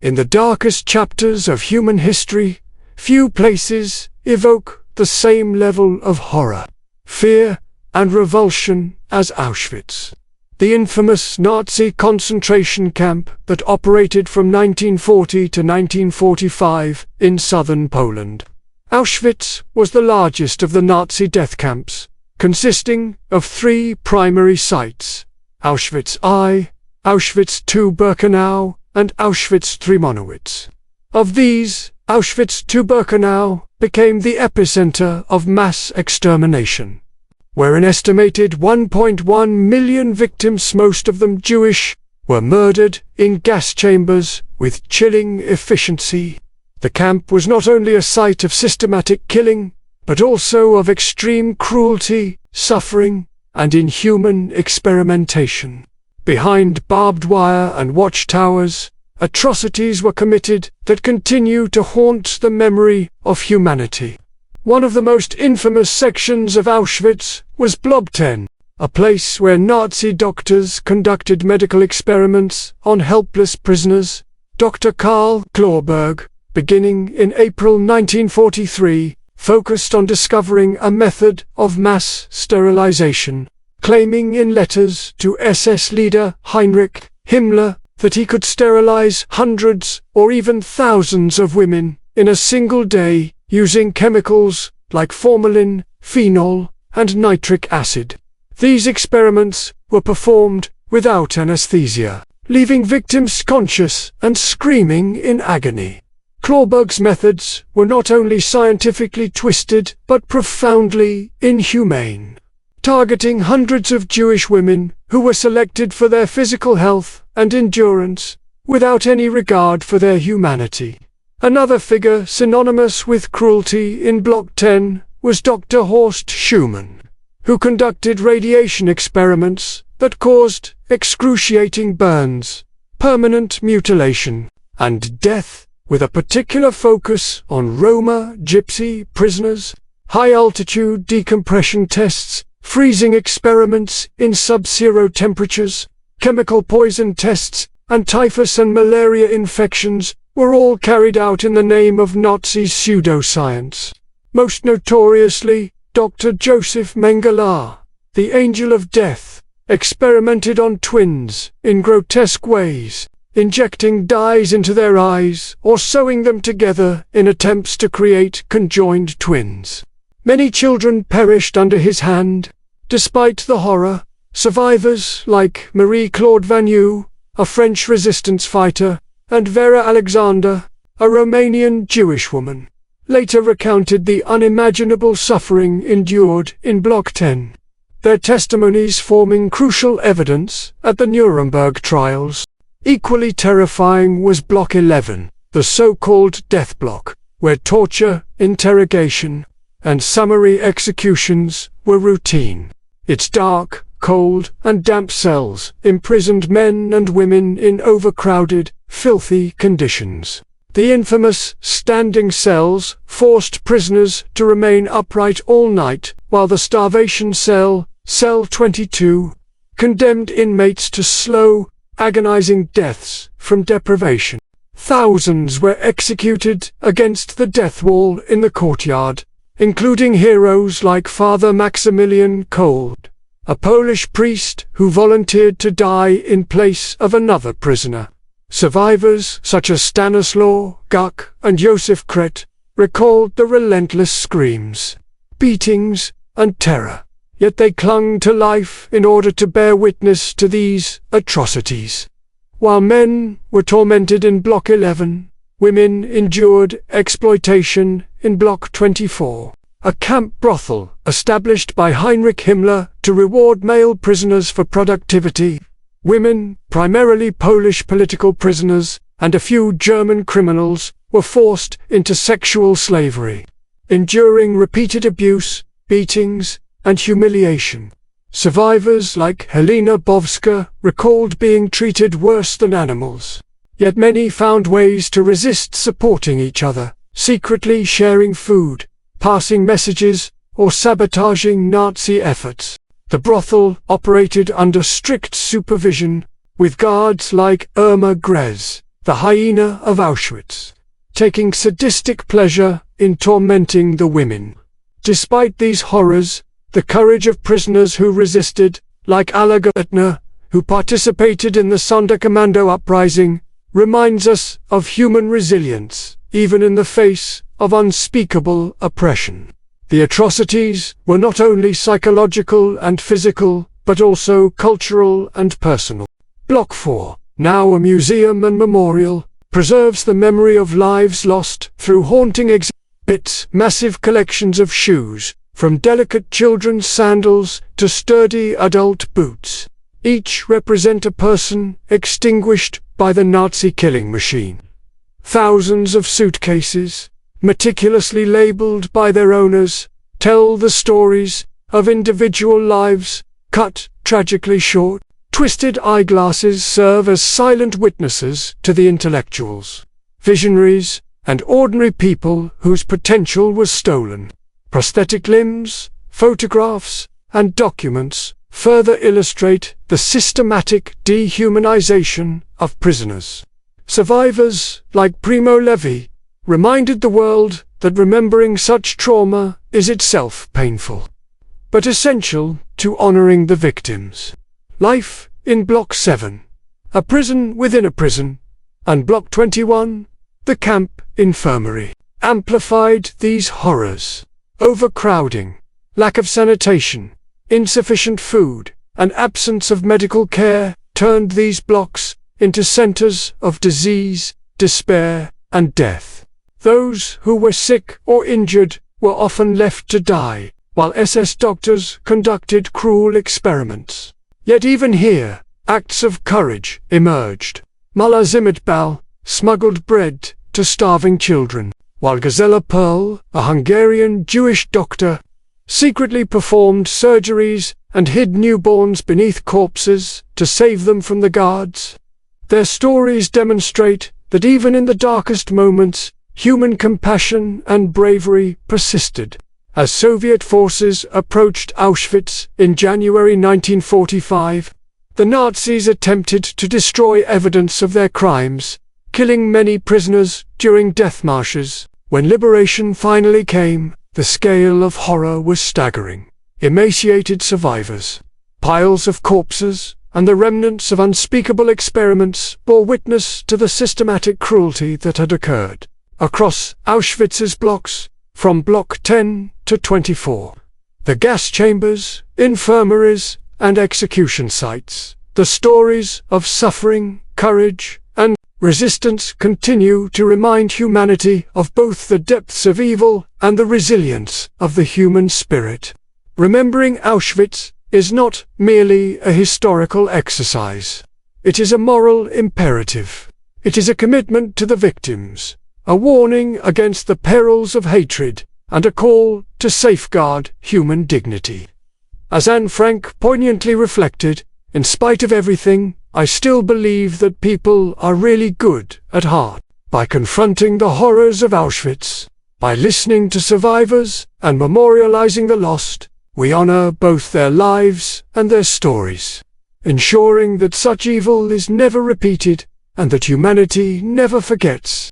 In the darkest chapters of human history, few places evoke the same level of horror, fear, and revulsion as Auschwitz, the infamous Nazi concentration camp that operated from 1940 to 1945 in southern Poland. Auschwitz was the largest of the Nazi death camps, consisting of 3 primary sites: Auschwitz I, Auschwitz II-Birkenau, and Auschwitz III-Monowitz. Of these, Auschwitz II-Birkenau became the epicenter of mass extermination, where an estimated 1.1 million victims, most of them Jewish, were murdered in gas chambers with chilling efficiency. The camp was not only a site of systematic killing, but also of extreme cruelty, suffering, and inhuman experimentation. Behind barbed wire and watchtowers, atrocities were committed that continue to haunt the memory of humanity. One of the most infamous sections of Auschwitz was Block 10, a place where Nazi doctors conducted medical experiments on helpless prisoners. Dr. Karl Klauberg, beginning in April 1943, focused on discovering a method of mass sterilization, claiming in letters to SS leader Heinrich Himmler that he could sterilize hundreds or even thousands of women in a single day using chemicals like formalin, phenol, and nitric acid. These experiments were performed without anesthesia, leaving victims conscious and screaming in agony. Klauberg's methods were not only scientifically twisted but profoundly inhumane, targeting hundreds of Jewish women who were selected for their physical health and endurance, without any regard for their humanity. Another figure synonymous with cruelty in Block 10 was Dr. Horst Schumann, who conducted radiation experiments that caused excruciating burns, permanent mutilation, and death, with a particular focus on Roma Gypsy prisoners, high-altitude decompression tests, freezing experiments in sub-zero temperatures, chemical poison tests, and typhus and malaria infections were all carried out in the name of Nazi pseudoscience. Most notoriously, Dr. Joseph Mengele, the Angel of Death, experimented on twins in grotesque ways, injecting dyes into their eyes or sewing them together in attempts to create conjoined twins. Many children perished under his hand. Despite the horror, survivors like Marie-Claude Vanu, a French resistance fighter, and Vera Alexander, a Romanian Jewish woman, later recounted the unimaginable suffering endured in Block 10, their testimonies forming crucial evidence at the Nuremberg trials. Equally terrifying was Block 11, the so-called death block, where torture, interrogation, and summary executions were routine. Its dark, cold, and damp cells imprisoned men and women in overcrowded, filthy conditions. The infamous standing cells forced prisoners to remain upright all night, while the starvation cell, Cell 22, condemned inmates to slow, agonizing deaths from deprivation. Thousands were executed against the death wall in the courtyard, including heroes like Father Maximilian Kolbe, a Polish priest who volunteered to die in place of another prisoner. Survivors such as Stanislaw Guk and Josef Kret recalled the relentless screams, beatings, and terror, yet they clung to life in order to bear witness to these atrocities. While men were tormented in Block 11, women endured exploitation in Block 24, a camp brothel established by Heinrich Himmler to reward male prisoners for productivity. Women, primarily Polish political prisoners, and a few German criminals, were forced into sexual slavery, enduring repeated abuse, beatings, and humiliation. Survivors like Helena Bowska recalled being treated worse than animals. Yet many found ways to resist supporting each other, secretly sharing food, passing messages, or sabotaging Nazi efforts. The brothel operated under strict supervision, with guards like Irma Grez, the hyena of Auschwitz, taking sadistic pleasure in tormenting the women. Despite these horrors, the courage of prisoners who resisted, like Alexander, who participated in the Sonderkommando uprising, reminds us of human resilience, even in the face of unspeakable oppression. The atrocities were not only psychological and physical, but also cultural and personal. Block 4, now a museum and memorial, preserves the memory of lives lost through haunting exhibits, massive collections of shoes, from delicate children's sandals to sturdy adult boots. Each represent a person extinguished by the Nazi killing machine. Thousands of suitcases, meticulously labeled by their owners, tell the stories of individual lives cut tragically short. Twisted eyeglasses serve as silent witnesses to the intellectuals, visionaries, and ordinary people whose potential was stolen. Prosthetic limbs, photographs, and documents further illustrate the systematic dehumanization of prisoners. Survivors like Primo Levi reminded the world that remembering such trauma is itself painful, but essential to honoring the victims. Life in Block 7, a prison within a prison, and Block 21, the camp infirmary, amplified these horrors. Overcrowding, lack of sanitation, insufficient food, and absence of medical care turned these blocks into centers of disease, despair, and death. Those who were sick or injured were often left to die, while SS doctors conducted cruel experiments. Yet even here, acts of courage emerged. Mullah Zimitbal smuggled bread to starving children, while Gazela Pearl, a Hungarian Jewish doctor, secretly performed surgeries and hid newborns beneath corpses to save them from the guards. Their stories demonstrate that even in the darkest moments, human compassion and bravery persisted. As Soviet forces approached Auschwitz in January 1945, the Nazis attempted to destroy evidence of their crimes, killing many prisoners during death marches. When liberation finally came, the scale of horror was staggering. Emaciated survivors, piles of corpses, and the remnants of unspeakable experiments bore witness to the systematic cruelty that had occurred. Across Auschwitz's blocks, from Block 10 to 24, the gas chambers, infirmaries, and execution sites, the stories of suffering, courage, and resistance continue to remind humanity of both the depths of evil and the resilience of the human spirit. Remembering Auschwitz is not merely a historical exercise. It is a moral imperative. It is a commitment to the victims, a warning against the perils of hatred, and a call to safeguard human dignity. As Anne Frank poignantly reflected, in spite of everything, I still believe that people are really good at heart. By confronting the horrors of Auschwitz, by listening to survivors and memorializing the lost, we honor both their lives and their stories, ensuring that such evil is never repeated and that humanity never forgets.